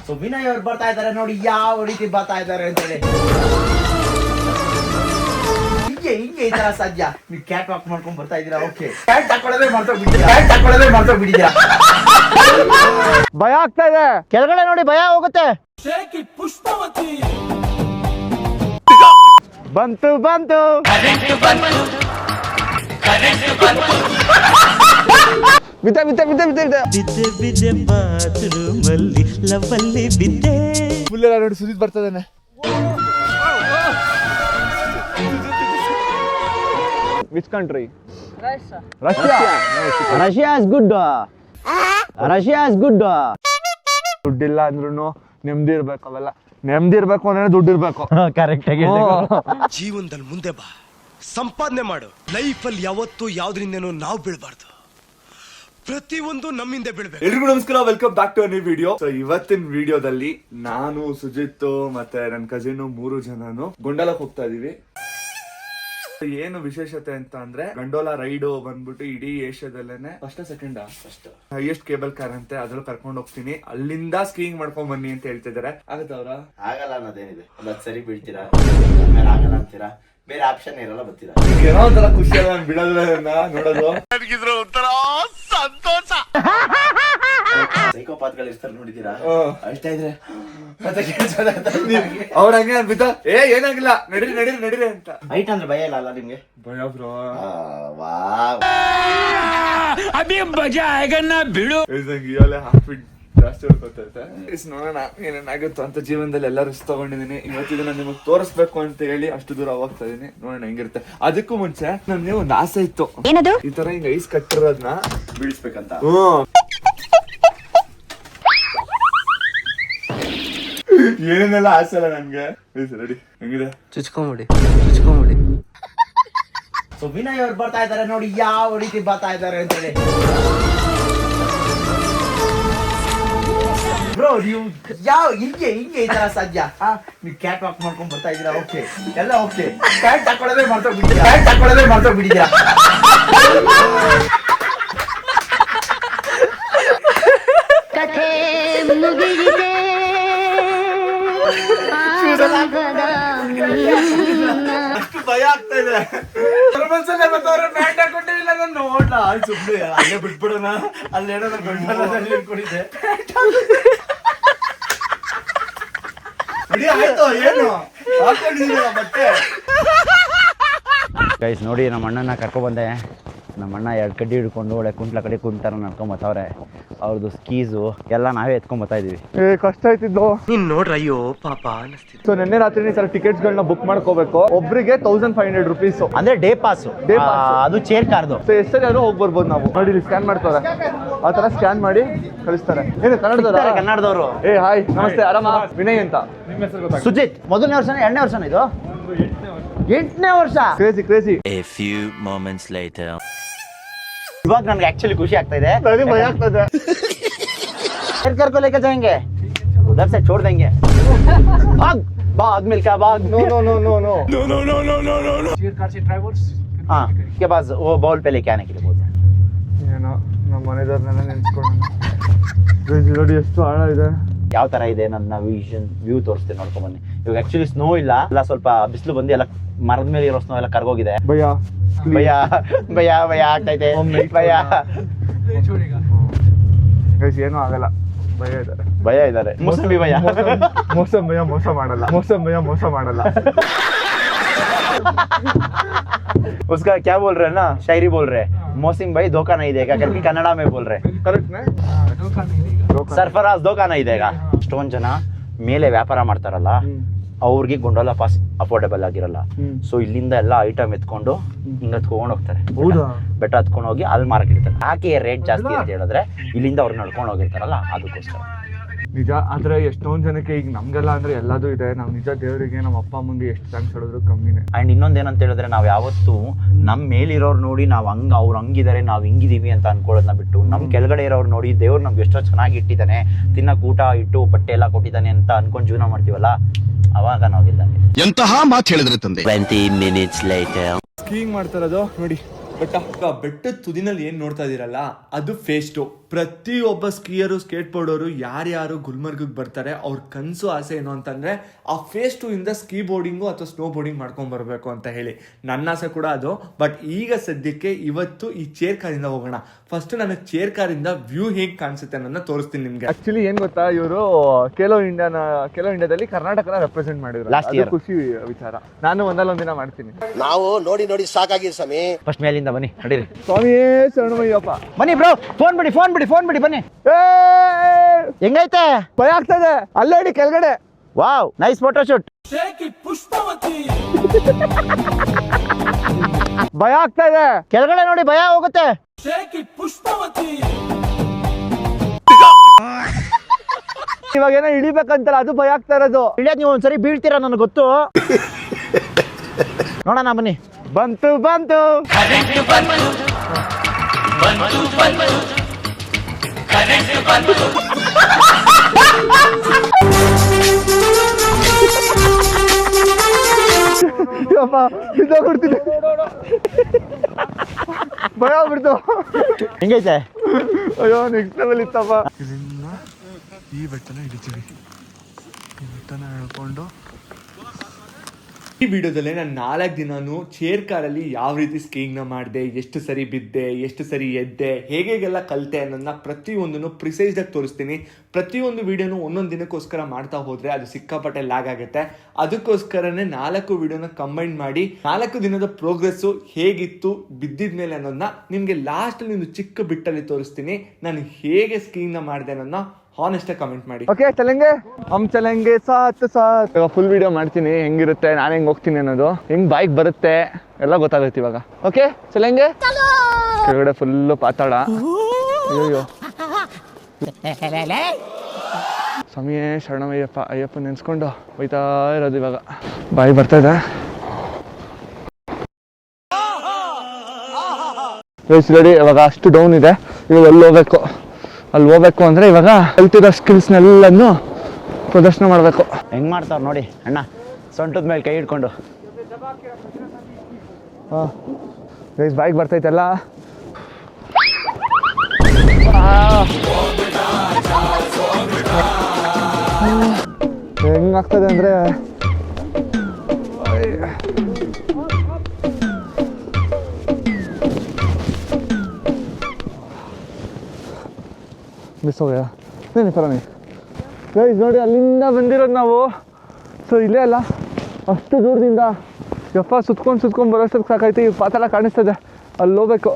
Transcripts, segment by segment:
So Vinay ಅವ್ರು ಬರ್ತಾ ಇದಾರೆ ನೋಡಿ ಯಾವ ರೀತಿ ಬರ್ತಾ ಇದಾರೆ ಅಂತ ಹೇಳಿ. ಹಿಂಗೆ ಈ ತರ ಸಾಧ್ಯ. ನೀವು ಕ್ಯಾಟ್ ವಾಕ್ ಮಾಡ್ಕೊಂಡ್ ಬರ್ತಾ ಇದೀರಾ. ಓಕೆ, ಕ್ಯಾಟ್ ಹಾಕೊಳ್ಳೋದೇ ಮಾಡ್ಬಿಟ್ಟಿದ್ದೀರಾ. ಭಯ ಆಗ್ತಾ ಇದೆ. ಕೆಳಗಡೆ ನೋಡಿ ಭಯ ಹೋಗುತ್ತೆ. ಬಂತು ಬಿದ್ದೆ ಬಾತ್ರೂಮಲ್ಲಿ ಲವಲ್ಲಿ ಬಿದ್ದೆ. ಫುಲ್ ನೋಡಿ Sudeep ಬರ್ತದಾನೆ. Which country? Russia is good. ದುಡ್ಡಿಲ್ಲ ಅಂದ್ರೂ ನೆಮ್ಮದಿ ಇರ್ಬೇಕು. ಅವೆಲ್ಲ ನೆಮ್ಮದಿ ಇರ್ಬೇಕು ಅಂದ್ರೆ ದುಡ್ಡು ಇರ್ಬೇಕು. ಕರೆಕ್ಟ್ ಆಗಿ ಜೀವನದಲ್ಲಿ ಮುಂದೆ ಬಾ, ಸಂಪಾದನೆ ಮಾಡು. ಲೈಫಲ್ಲಿ ಯಾವತ್ತೂ ಯಾವ್ದ್ರಿಂದನೂ ನಾವು ಬೀಳ್ಬಾರ್ದು, ಪ್ರತಿಯೊಂದು ನಮ್ಮಿಂದ ಬೀಳ್ಬೇಕು. ಎಲ್ರಿಗೂ ನಮಸ್ಕಾರ, welcome back to new video. So ಇವತ್ತಿನ ವಿಡಿಯೋದಲ್ಲಿ ನಾನು, ಸುಜಿತ್ ಮತ್ತೆ ನನ್ನ ಕಸಿನ್ 3 ಜನನು ಗೊಂಡಲಕ್ಕೆ ಹೋಗ್ತಾ ಇದೀವಿ. ಏನು ವಿಶೇಷತೆ ಅಂತ ಅಂದ್ರೆ ಗಂಡೋಲಾ ರೈಡ್ ಬಂದ್ಬಿಟ್ಟು ಇಡೀ ಏಷ್ಯಾದಲ್ಲೇನೆ ಫಸ್ಟ್ ಹೈಯೆಸ್ಟ್ ಕೇಬಲ್ ಕಾರ್ ಅಂತೆ. ಅದ್ರಲ್ಲಿ ಕರ್ಕೊಂಡು ಹೋಗ್ತೀನಿ, ಅಲ್ಲಿಂದ ಸ್ಕೀಯಿಂಗ್ ಮಾಡ್ಕೊಂಡ್ ಬನ್ನಿ ಅಂತ ಹೇಳ್ತಿದಾರೆ. ಆಗತ್ತವ್ರ? ಆಗಲ್ಲ ಅನ್ನೋದೇನಿದೆ, ಒಂದ್ ಸರಿ ಬೀಳ್ತೀರಾ, ಆಮೇಲೆ ಆಗಲ್ಲ ಅಂತೀರಾ, ಬೇರೆ ಆಪ್ಷನ್ ಇರಲ್ಲ, ಬರ್ತೀರಾ. ಏನೋ ಒಂಥರ ಖುಷಿ ಅಲ್ಲ ಬಿಡೋದ್ರನ್ನ ನೋಡೋದು. ಸೈಕೋಪಾತ್ಗಳು ಇರ್ತಾರೆ ನೋಡಿದೀರಾ, ಅಷ್ಟೇ ಇದ್ರೆ ಅವ್ರ ಹಂಗೆ ಅನ್ಬಿತ್ತ ಏನಾಗಿಲ್ಲ ನಡೀರಿ ಅಂತ. ಹೈಟ್ ಅಂದ್ರೆ ಭಯ ಇಲ್ಲ ಅಲ್ಲ ನಿಮ್ಗೆ? ಭಯ ಬ್ರೋ. ಹಾಫ್ ಜಾಸ್ತಿ ಹೊಡ್ಕೊತೈತೆ. ನೋಡೋಣ ಏನೇನಾಗುತ್ತೋ ಅಂತ. ಜೀವನದಲ್ಲಿ ಎಲ್ಲ ರಿಸ್ಕ್ ತಗೊಂಡಿದೀನಿ. ಇವತ್ತಿನ ನಿಮಗ್ ತೋರಿಸ್ಬೇಕು ಅಂತ ಹೇಳಿ ಅಷ್ಟು ದೂರ ಹೋಗ್ತಾ ಇದೀನಿ. ನೋಡೋಣ ಹೆಂಗಿರುತ್ತೆ. ಅದಕ್ಕೂ ಮುಂಚೆ ನಮ್ಗೆ ಒಂದು ಆಸೆ ಇತ್ತು, ಈ ತರ ಹಿಂಗ ಐಸ್ ಕಟ್ಟಿರೋದ್ನ ಬೀಳಿಸ್ಬೇಕಂತ. ಏನೇನೆಲ್ಲ ಆಸೆ ಅಲ್ಲ ನನ್ಗೆ. ರೆಡಿ ಹೆಂಗಿದೆ? ಚುಚ್ಕೊಂಬಿಡಿ. ಸೊ ವಿನಯ್ ಅವ್ರು ಬರ್ತಾ ಇದಾರೆ ನೋಡಿ ಯಾವ ರೀತಿ ಬರ್ತಾ ಇದಾರೆ ಅಂತ ಹೇಳಿ. ಬ್ರೋ ನೀವು ಹಿಂಗೆ ಈ ತರ ಸಾಧ್ಯ. ನೀವು ಕ್ಯಾಟ್ ವಾಕ್ ಮಾಡ್ಕೊಂಡ್ ಬರ್ತಾ ಇದೀರಾ. ಓಕೆ, ಎಲ್ಲ ಓಕೆ. ಕ್ಯಾಟ್ ಹಾಕೊಳ್ಳೋದೇ ಮಾಡ್ಬಿಟ್ಟಿದ್ದೀರಾ. ಕಥೆ ಮುಗಿದಿದೆ, ಅಷ್ಟು ಭಯ ಆಗ್ತಾ ಇದೆ. ಪ್ಯಾಂಟ್ ಹಾಕೊಂಡಿಲ್ಲ ನಾನು. ನೋಡ್ಲ ಸುಮ್ಮನೆ ಅಲ್ಲೇ ಬಿಟ್ಬಿಡೋಣ. ಅಲ್ಲೇನೋ ಕೊಡಿದ್ದೆ. ಆಯ್ತು, ಏನು ಹಾಕೊಂಡಿದ್ದೀರ ಮತ್ತೆ? ಗೈಸ್ ನೋಡಿ, ನಮ್ಮ ಅಣ್ಣನ ಕರ್ಕೊಬಂದೆ. ನಮ್ಮ ಅಣ್ಣ 2 ಕಡ್ಡಿ ಹಿಡ್ಕೊಂಡು ಒಳ್ಳೆ ಕುಂಟ್ಲ ಕಡೆ ಕುಂಟಾರ ನಡ್ಕೊಂಬತ್ತವ್ರೆ. ಅವ್ರದ್ದು ಸ್ಕೀಸು ಎಲ್ಲ ನಾವೇ ಎತ್ಕೊಂಡ್ ಬರ್ತಾ ಇದೀವಿ. ಕಷ್ಟ ಆಯ್ತಿದ್ದು ನೀನ್ ನೋಡ್ರ, ಅಯ್ಯೋ ಪಾಪ ಅನಿಸ್ತಿದೆ. ಸೊ ನಿನ್ನೆ ರಾತ್ರಿ ಸರ್ ಟಿಕೆಟ್ಸ್ ಗಳನ್ನ ಬುಕ್ ಮಾಡ್ಕೋಬೇಕು. ಒಬ್ರಿಗೆ 1500 ರುಪೀಸ್ ಅಂದ್ರೆ ಡೇ ಪಾಸ್. ಅದು ಚೇರ್ ಕಾರ್ದು. ಸೊ ಎಷ್ಟು ಸರಿ ಆದ್ರೂ ಹೋಗಿ ಬರ್ಬೋದು ನಾವು. ನೋಡಿ ಸ್ಕ್ಯಾನ್ ಮಾಡ್ತಾರೆ, ಆ ತರ ಸ್ಕ್ಯಾನ್ ಮಾಡಿ ಕಳಿಸ್ತಾರೆ. ಏನು ಕನ್ನಡದವರು. ಹಾಯ್ ನಮಸ್ತೆ, ಆರಾಮ? ವಿನಯ್ ಅಂತ. ನಿಮ್ಮ ಹೆಸರು ಗೊತ್ತಾಗ? ಸುಜಿತ್. ಮೊದಲನೇ ವರ್ಷನ 2ನೇ ವರ್ಷನ ಇದು? 8ನೇ ವರ್ಷ. Crazy. A few moments later. ಇವಾಗ ನನ್ಗೆ ಆಕ್ಚುಲಿ ಖುಷಿ ಆಗ್ತಾ ಇದೆ. ಭಯ ಆಗ್ತದೆ. कर को लेकर जाएंगे, उधर से छोड़ देंगे. भाग मिल्खा भाग. नो. हाँ, के पास वो बॉल पे लेके आने के लिए बोलते हैं. ಏನೋ ನಮ್ಮ ಮನೆದವ್ರನ್ನೆಲ್ಲ ನೆನ್ಸ್ಕೊಳ್ಳೋಣ. ನೋಡಿ ಎಷ್ಟು ಆಳ ಇದೆ. ಯಾವ ತರ ಇದೆ ನನ್ನ ವ್ಯೂ ತೋರಿಸ್ತೇನೆ, ನೋಡ್ಕೊಂಡ್ ಬನ್ನಿ. ಇವಾಗ ಆಕ್ಚುಲಿ ಸ್ನೋ ಇಲ್ಲ, ಸ್ವಲ್ಪ ಬಿಸಿಲು ಬಂದು ಎಲ್ಲ ಮರದ ಮೇಲೆ ಇರೋ ಸ್ನೋ ಎಲ್ಲ ಕರ್ಗೋಗಿದೆ. ಭಯ ಆಗ್ತೈತೆ. ಏನೂ ಆಗಲ್ಲ. ಭಯ ಇದ್ದಾರೆ. ಮೋಸಂಬಿ ಭಯ. ಮೋಸ ಮಾಡಲ್ಲ. उसका क्या बोल रहे हैं ना, शायरी बोल रहे हैं, मौसम भाई धोखा नहीं देगा करके कन्नड़ा में बोल रहे. ಸರ್ಫರಾಜ್ धोखा नहीं देगा. ಅಷ್ಟೊಂದು ಜನ ಮೇಲೆ ವ್ಯಾಪಾರ ಮಾಡ್ತಾರಲ್ಲ, ಅವ್ರಿಗೆ ಗೊಂಡೋಲಾ ಪಾಸ್ ಅಫೋರ್ಡಬಲ್ ಆಗಿರಲ್ಲ. ಸೊ ಇಲ್ಲಿಂದ ಎಲ್ಲ ಐಟಮ್ ಎತ್ಕೊಂಡು ಹಿಂಗ ಹತ್ಕೊಂಡು ಹೋಗ್ತಾರೆ. ಬೆಟ್ಟ ಹತ್ಕೊಂಡು ಹೋಗಿ ಅಲ್ಲಿ ಮಾರ್ಕಿರ್ತಾರೆ. ಯಾಕೆ ರೇಟ್ ಜಾಸ್ತಿ ಅಂತ ಹೇಳಿದ್ರೆ ಇಲ್ಲಿಂದ ಅವ್ರು ನಡ್ಕೊಂಡು ಹೋಗಿರ್ತಾರಲ್ಲ, ಅದಕ್ಕೋಸ್ಕರ. ನಿಜ. ಆದ್ರೆ ಎಷ್ಟೊಂದ್ ಜನಕ್ಕೆ ಈಗ ನಮ್ಗೆಲ್ಲ ಅಂದ್ರೆ ಎಲ್ಲದೂ ಇದೆ. ನಾವ್ ನಿಜ ದೇವರಿಗೆ ನಮ್ಮ ಅಪ್ಪ ಅಮ್ಮಂಗೆ ಎಷ್ಟು ಥ್ಯಾಂಕ್ಸ್ ಹೇಳಿದ್ರು ಕಮ್ಮಿನೇ. ಅಂಡ್ ಇನ್ನೊಂದೇನಂತ ಹೇಳಿದ್ರೆ, ನಾವ್ ಯಾವತ್ತು ನಮ್ ಮೇಲಿರೋರು ನೋಡಿ ನಾವ್ ಅವ್ರು ಹಂಗಿದ್ದಾರೆ ನಾವ್ ಹಿಂಗಿದೀವಿ ಅಂತ ಅನ್ಕೊಳ್ಳೋದನ್ನ ಬಿಟ್ಟು, ನಮ್ ಕೆಳಗಡೆ ಇರೋರು ನೋಡಿ ದೇವ್ರು ನಮ್ಗೆ ಎಷ್ಟೋ ಚೆನ್ನಾಗಿ ಇಟ್ಟಿದ್ದಾನೆ, ತಿನ್ನಕ್ ಊಟ ಇಟ್ಟು ಬಟ್ಟೆ ಎಲ್ಲ ಕೊಟ್ಟಿದ್ದಾನೆ ಅಂತ ಅನ್ಕೊಂಡ್ ಜೀವನ ಮಾಡ್ತೀವಲ್ಲ, ಅವಾಗ ನಾವಿದ್ದಂಗೆ. ಎಂತಹ ಮಾತು ಹೇಳಿದ್ರೆ ತಂದೆ. 20 minutes later. ಸ್ಕೀಯಿಂಗ್ ಮಾಡ್ತಾರದು ನೋಡಿ. ಬೆಟ್ಟದ ತುದಿನಲ್ಲಿ ಏನ್ ನೋಡ್ತಾ ಇದೀರಲ್ಲ, ಅದು ಫೇಸ್ 2. ಪ್ರತಿಯೊಬ್ಬ ಸ್ಕೀಯರು ಸ್ಕೇಟ್ ಬೋರ್ಡರು ಯಾರ್ಯಾರು ಗುಲ್ಮರ್ಗಿಗೆ ಬರ್ತಾರೆ ಅವ್ರ ಕನಸು ಆಸೆ ಏನು ಅಂತಂದರೆ ಆ ಫೇಸ್ 2 ಇಂದ ಸ್ಕೀ ಬೋರ್ಡಿಂಗು ಅಥವಾ ಸ್ನೋ ಬೋರ್ಡಿಂಗ್ ಮಾಡ್ಕೊಂಡು ಬರಬೇಕು ಅಂತ ಹೇಳಿ. ನನ್ನ ಆಸೆ ಕೂಡ ಅದು. ಬಟ್ ಈಗ ಸದ್ಯಕ್ಕೆ ಇವತ್ತು ಈ ಚೇರ್ ಕಾರಿಂದ ಹೋಗೋಣ. ಫಸ್ಟ್ ನನಗೆ ಚೇರ್ ಕಾರಿಂದ ವ್ಯೂ ಹೇಗೆ ಕಾಣಿಸುತ್ತೆ ಅನ್ನೋದನ್ನ ತೋರಿಸ್ತೀನಿ ನಿಮಗೆ. ಆಕ್ಚುಲಿ ಏನು ಗೊತ್ತಾ, ಇವರು ಖೇಲೋ ಇಂಡಿಯಾದಲ್ಲಿ ಕರ್ನಾಟಕನ ರೆಪ್ರೆಸೆಂಟ್ ಮಾಡಿದ್ರು ಲಾಸ್ಟ್ ಇಯರ್. ಖುಷಿ ವಿಚಾರ. ನಾನು ಒಂದಲ್ಲೊಂದು ದಿನ ಮಾಡ್ತೀನಿ. ನಾವು ನೋಡಿ ಸಾಕಾಗಿ ಸ್ವಾಮಿ. ಫಸ್ಟ್ ಮೇಲಿಂದ ಬನ್ನಿ, ನಡೀರಿ. ಸ್ವಾಮಿಯೇ ಶರಣಮಯ್ಯಪ್ಪ. ಬನ್ನಿ ಬ್ರೋ, ಫೋನ್ ಬಿಡಿ ಬನ್ನಿ. ಹೆಂಗೈತೆ? ಭಯ ಆಗ್ತದೆ. ಅಲ್ಲೇ ಇಡಿ ಕೆಳಗಡೆ. Wow, nice photo shoot. ಭಯ ಆಗ್ತಾ ಇದೆ. ಕೆಳಗಡೆ ನೋಡಿ, ಭಯ ಹೋಗುತ್ತೆ. ಇವಾಗ ಏನೋ ಇಳಿಬೇಕಂತಲ್ಲ, ಅದು ಭಯ ಆಗ್ತಾ ಇರೋದು. ಇಳಿಯೋದು ನೀವು ಒಂದ್ಸರಿ ಬೀಳ್ತೀರಾ ನನಗೆ ಗೊತ್ತು. ನೋಡೋಣ ಬನ್ನಿ. ಬಂತು ಬಿದ್ದೋಗ್ಬಿಡ್ತೀನಿ. ಭಯ ಆಗ್ಬಿಡ್ತು. ಹೆಂಗೈತೆ? ಅಯ್ಯೋ, ನೆಕ್ಸ್ಟ್ ಲೆವೆಲ್ ಇತ್ತಪ್ಪ. ಇದನ್ನ ಈ ಬೆಟ್ಟನ ಹಿಡಿತೀವಿ. ಈ ಬೆಟ್ಟನ ಹೇಳ್ಕೊಂಡು ಈ ವಿಡಿಯೋದಲ್ಲಿ ನಾನು 4 ದಿನಾನು ಚೇರ್ ಕಾರಲ್ಲಿ ಯಾವ ರೀತಿ ಸ್ಕೀಯಿಂಗ್ನ ಮಾಡಿದೆ, ಎಷ್ಟು ಸರಿ ಬಿದ್ದೆ, ಎಷ್ಟು ಸರಿ ಎದ್ದೆ, ಹೇಗೆಲ್ಲ ಕಲಿತೆ ಅನ್ನೋದನ್ನ ಪ್ರತಿಯೊಂದನ್ನು ಪ್ರಿಸೈಸ್ಡಾಗಿ ತೋರಿಸ್ತೀನಿ. ಪ್ರತಿಯೊಂದು ವಿಡಿಯೋನು ಒಂದೊಂದು ದಿನಕ್ಕೋಸ್ಕರ ಮಾಡ್ತಾ ಹೋದರೆ ಅದು ಸಿಕ್ಕಾಪಟ್ಟೆ ಲ್ಯಾಗ್ ಆಗುತ್ತೆ. ಅದಕ್ಕೋಸ್ಕರನೇ 4 ವಿಡಿಯೋನ ಕಂಬೈನ್ ಮಾಡಿ 4 ದಿನದ ಪ್ರೋಗ್ರೆಸ್ಸು ಹೇಗಿತ್ತು ಬಿದ್ದಿದ ಮೇಲೆ ಅನ್ನೋದನ್ನ ನಿಮಗೆ ಲಾಸ್ಟಲ್ಲಿ ಒಂದು ಚಿಕ್ಕ ಬಿಟ್ಟಲ್ಲಿ ತೋರಿಸ್ತೀನಿ. ನಾನು ಹೇಗೆ ಸ್ಕೀಯಿಂಗ್ನ ಮಾಡಿದೆ ಅನ್ನೋದನ್ನ ಹಾನೆಸ್ಟ್ ಆಗಿ ಕಮೆಂಟ್ ಮಾಡಿ. ಓಕೆ, ಚಲೆಂಗೆ ಸಾತ್. ಇವಾಗ ಫುಲ್ ವಿಡಿಯೋ ಮಾಡ್ತೀನಿ, ಹೆಂಗಿರುತ್ತೆ, ನಾನು ಹೆಂಗೆ ಹೋಗ್ತೀನಿ ಅನ್ನೋದು, ಹೆಂಗೆ ಬೈಕ್ ಬರುತ್ತೆ ಎಲ್ಲ ಗೊತ್ತಾಗುತ್ತೆ ಇವಾಗ. ಓಕೆ, ಚಲೆಂಗೆ. ಕೆಳಗಡೆ ಫುಲ್ಲು ಪಾತಾಳ. ಅಯ್ಯೋ, ಸ್ವಾಮಿಯೇ ಶರಣಮಯ್ಯಪ್ಪ. ಅಯ್ಯಪ್ಪ ನೆನ್ಸ್ಕೊಂಡು ಹೋಯ್ತಾ ಇರೋದು ಇವಾಗ. ಬಾಯಿ ಬರ್ತಾ ಇದೆ. ರೆಡಿ. ಇವಾಗ ಅಷ್ಟು ಡೌನ್ ಇದೆ. ಇವಾಗ ಅಲ್ಲಿ ಹೋಗ್ಬೇಕು ಅಂದರೆ ಇವಾಗ ಕಲ್ತಿರೋ ಸ್ಕಿಲ್ಸ್ನೆಲ್ಲನೂ ಪ್ರದರ್ಶನ ಮಾಡಬೇಕು. ಹೆಂಗ್ ಮಾಡ್ತಾರ ನೋಡಿ ಅಣ್ಣ, ಸೊಂಟದ ಮೇಲೆ ಕೈ ಹಿಡ್ಕೊಂಡು. ಹಾಂ ಗೈಸ್, ಬೈಕ್ ಬರ್ತೈತಲ್ಲ. ಹೆಂಗಾಗ್ತದೆ ಅಂದರೆ ಮಿಸ್ ಹೋಗ್ಯಾ ನೀನು ಪರಮಿ. ಗೈಸ್ ನೋಡಿ, ಅಲ್ಲಿಂದ ಬಂದಿರೋದು ನಾವು. ಸೊ ಇಲ್ಲೇ ಅಲ್ಲ, ಅಷ್ಟು ದೂರದಿಂದ ಯಪ್ಪ ಸುತ್ಕೊಂಡು ಬರೋಷ್ಟಕ್ಕೆ ಸಾಕಾಯ್ತು. ಈ ಪಾತಾಳ ಕಾಣಿಸ್ತದೆ, ಅಲ್ಲಿ ಹೋಗ್ಬೇಕು.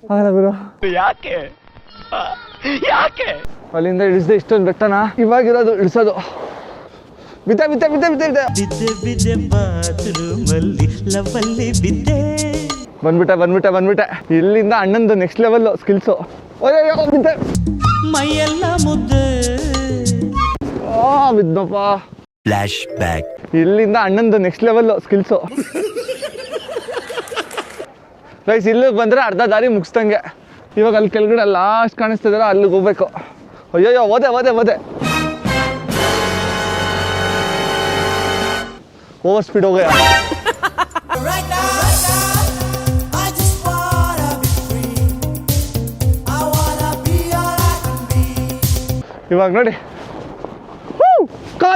ಆಗಲ್ಲ ಗುರು. ಯಾಕೆ ಅಲ್ಲಿಂದ ಇಳಿಸ್ದೆ ಇಷ್ಟೊಂದು ಬೆಟ್ಟನ. ಇವಾಗಿರೋದು ಇಳಿಸೋದು. ಬಿದ್ದೆ ಬಾತ್ರೂಮಲ್ಲಿ ಲವಲ್ಲಿ ಬಿದ್ದೆ. ಬಂದ್ಬಿಟ್ಟೆ. ಇಲ್ಲಿಂದ ಅಣ್ಣಂದು ನೆಕ್ಸ್ಟ್ ಲೆವೆಲ್ ಸ್ಕಿಲ್ಸು. ಬಿದ್ದೆ. ಮೈಯೆಲ್ಲ ಮುದ್ದೆ. ಬಿದ್ದಪ್ಪ. Flash back. ಇಲ್ಲಿಂದ ಅಣ್ಣಂದು ನೆಕ್ಸ್ಟ್ ಲೆವೆಲ್ ಸ್ಕಿಲ್ಸು. ಗೈಸ್, ಇಲ್ಲಿಗೆ ಬಂದರೆ ಅರ್ಧ ದಾರಿ ಮುಗಿಸ್ದಂಗೆ. ಇವಾಗ ಅಲ್ಲಿ ಕೆಳಗಡೆ ಲಾಸ್ಟ್ ಕಾಣಿಸ್ತಿದಾರ, ಅಲ್ಲಿಗೆ ಹೋಗ್ಬೇಕು. ಅಯ್ಯೋ, ಓದೆ ಓವರ್ ಸ್ಪೀಡ್ ಹೋಗ. ಇವಾಗ ನೋಡಿ,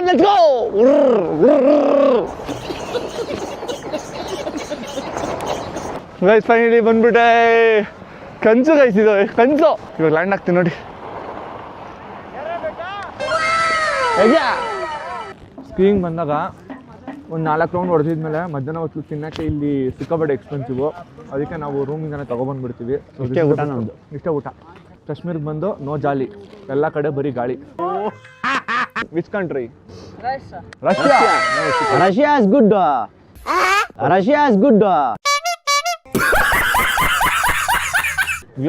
let's go. ಗೈಸ್, ಫೈನಲಿ ಬಂದ್ಬಿಟ್ಟೆ. ಕನ್ಸು ಗೈಸ್, ಇದು ಕನ್ಸು. ಇವಾಗ ಲ್ಯಾಂಡ್ ಆಗ್ತೀನಿ ನೋಡಿ. ಸ್ಕೀಯಿಂಗ್ ಬಂದಾಗ ಒಂದು 4 ರೌಂಡ್ ಹೊಡೆದಿದ್ಮೇಲೆ ಮಧ್ಯಾಹ್ನ ಹೊತ್ತು ತಿನ್ನೋಕ್ಕೆ ಇಲ್ಲಿ ಸಿಕ್ಕಾಪಟ್ಟೆ ಎಕ್ಸ್ಪೆನ್ಸಿವು. ಅದಕ್ಕೆ ನಾವು ರೂಮಿಂದನೇ ತೊಗೊಬಂದ್ಬಿಡ್ತೀವಿ. ಇಷ್ಟೇ ಊಟ. ಕಾಶ್ಮೀರಿಗೆ ಬಂದು ನೋ ಜಾಲಿ, ಎಲ್ಲ ಕಡೆ ಬರೀ ಗಾಳಿ. Which country? Russia is good.